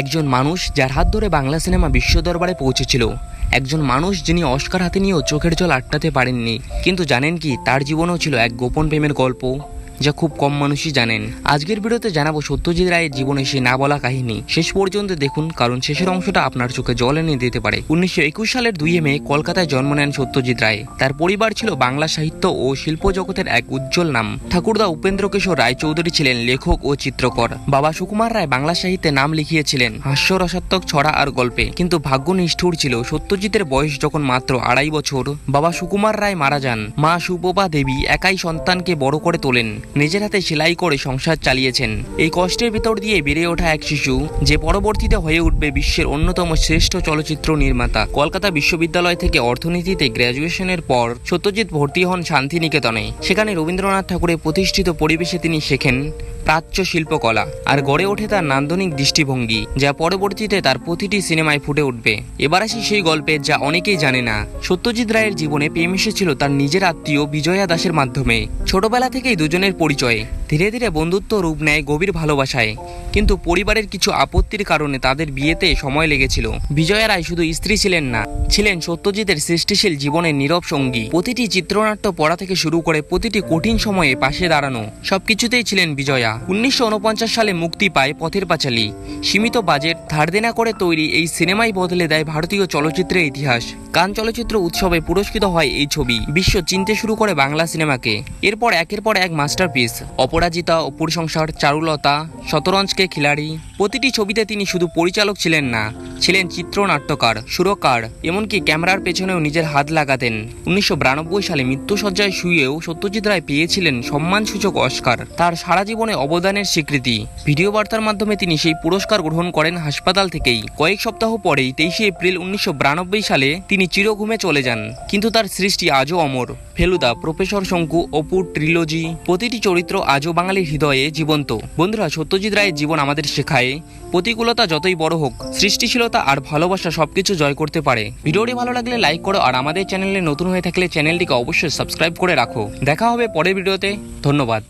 একজন মানুষ যার হাত ধরে বাংলা সিনেমা বিশ্ব দরবারে পৌঁছেছিল, একজন মানুষ যিনি অস্কার হাতে নিয়েও চোখের জল আটকাতে পারেননি। কিন্তু জানেন কি, তার জীবনেও ছিল এক গোপন প্রেমের গল্প, যা খুব কম মানুষই জানেন। আজকের ভিডিওতে জানাবো সত্যজিৎ রায়ের জীবনে সেই না বলা কাহিনী। শেষ পর্যন্ত দেখুন, কারণ শেষের অংশটা আপনার চোখে জল এনে দিতে পারে। 1921 সালের 2 মে কলকাতায় জন্ম নেন সত্যজিৎ রায়। তার পরিবার ছিল বাংলা সাহিত্য ও শিল্প জগতের এক উজ্জ্বল নাম। ঠাকুরদা উপেন্দ্রকিশোর রায় চৌধুরী ছিলেন লেখক ও চিত্রকর। বাবা সুকুমার রায় বাংলা সাহিত্যে নাম লিখিয়েছিলেন হাস্যরসাত্মক ছড়া আর গল্পে। কিন্তু ভাগ্য নিষ্ঠুর ছিল। সত্যজিতের বয়স যখন মাত্র 2.5 বছর, বাবা সুকুমার রায় মারা যান। মা সুপ্রভা দেবী একাই সন্তানকে বড় করে তোলেন। নিজের হাতে সেলাই করে সংসার চালিয়েছেন। এই কষ্টের ভিতর দিয়ে বেড়ে ওঠা এক শিশু, যে পরবর্তীতে হয়ে উঠবে বিশ্বের অন্যতম শ্রেষ্ঠ চলচ্চিত্র নির্মাতা। কলকাতা বিশ্ববিদ্যালয় থেকে অর্থনীতিতে গ্র্যাজুয়েশনের পর সত্যজিৎ ভর্তি হন শান্তিনিকেতনে। সেখানে রবীন্দ্রনাথ ঠাকুরের প্রতিষ্ঠিত পরিবেশে তিনি শেখেন প্রাচ্য শিল্পকলা, আর গড়ে ওঠে তার নান্দনিক দৃষ্টিভঙ্গি, যা পরবর্তীতে তার প্রতিটি সিনেমায় ফুটে উঠবে। এবার আসি সেই গল্পে, যা অনেকেই জানে না। সত্যজিৎ রায়ের জীবনে প্রেম এসেছিল তার নিজের আত্মীয় বিজয়া দাসের মাধ্যমে। ছোটবেলা থেকেই দুজনের পরিচয়, ধীরে ধীরে বন্ধুত্ব রূপ নেয় গভীর ভালোবাসায়। কিন্তু পরিবারের কিছু আপত্তির কারণে তাদের বিয়েতে সময় লেগেছিল। বিজয়া রায় শুধু স্ত্রী ছিলেন না, ছিলেন সত্যজিতের সৃষ্টিশীল জীবনের নীরব সঙ্গী। প্রতিটি চিত্রনাট্য পড়া থেকে শুরু করে প্রতিটি কঠিন সময়ে পাশে দাঁড়ানো, সবকিছুতেই ছিলেন বিজয়া। 1949 সালে মুক্তি পায় পথের পাঁচালী। সীমিত বাজেট, ধার দেনা করে তৈরি এই সিনেমাই বদলে দেয় ভারতীয় চলচ্চিত্রের ইতিহাস। কান চলচ্চিত্র উৎসবে পুরস্কৃত হয় এই ছবি। বিশ্ব চিনতে শুরু করে বাংলা সিনেমাকে। এরপর একের পর এক মাস্টারপিস, অপরাজিতা, অপুর সংসার, চারুলতা, শতরঞ্জকে খিলাড়ি, প্রতিটি ছবিতে তিনি শুধু পরিচালক ছিলেন না, ছিলেন চিত্রনাট্যকার, সুরকার, এমনকি ক্যামেরার পেছনেও নিজের হাত লাগাতেন। 1992 সালে মৃত্যুশয্যায় শুয়েও সত্যজিৎ রায় পেয়েছিলেন সম্মানসূচক অস্কার, তার সারা জীবনে অবদানের স্বীকৃতি। ভিডিও বার্তার মাধ্যমে তিনি সেই পুরস্কার গ্রহণ করেন হাসপাতাল থেকেই। কয়েক সপ্তাহ পরেই 23 এপ্রিল 1992 সালে তিনি চিরঘুমে চলে যান। কিন্তু তার সৃষ্টি আজও অমর। ফেলুদা, প্রফেসর শঙ্কু, অপুর ট্রিলজি, প্রতিটি চরিত্র আজও বাঙালির হৃদয়ে জীবন্ত। বন্ধুরা, সত্যজিৎ রায়ের জীবন আমাদের শেখায়, প্রতিকূলতা যতই বড় হোক, সৃষ্টিশীলতা আর ভালোবাসা সবকিছু জয় করতে পারে। ভিডিওটি ভালো লাগলে লাইক করো, আর আমাদের চ্যানেলে নতুন হয়ে থাকলে চ্যানেলটিকে অবশ্যই সাবস্ক্রাইব করে রাখো। দেখা হবে পরের ভিডিওতে। ধন্যবাদ।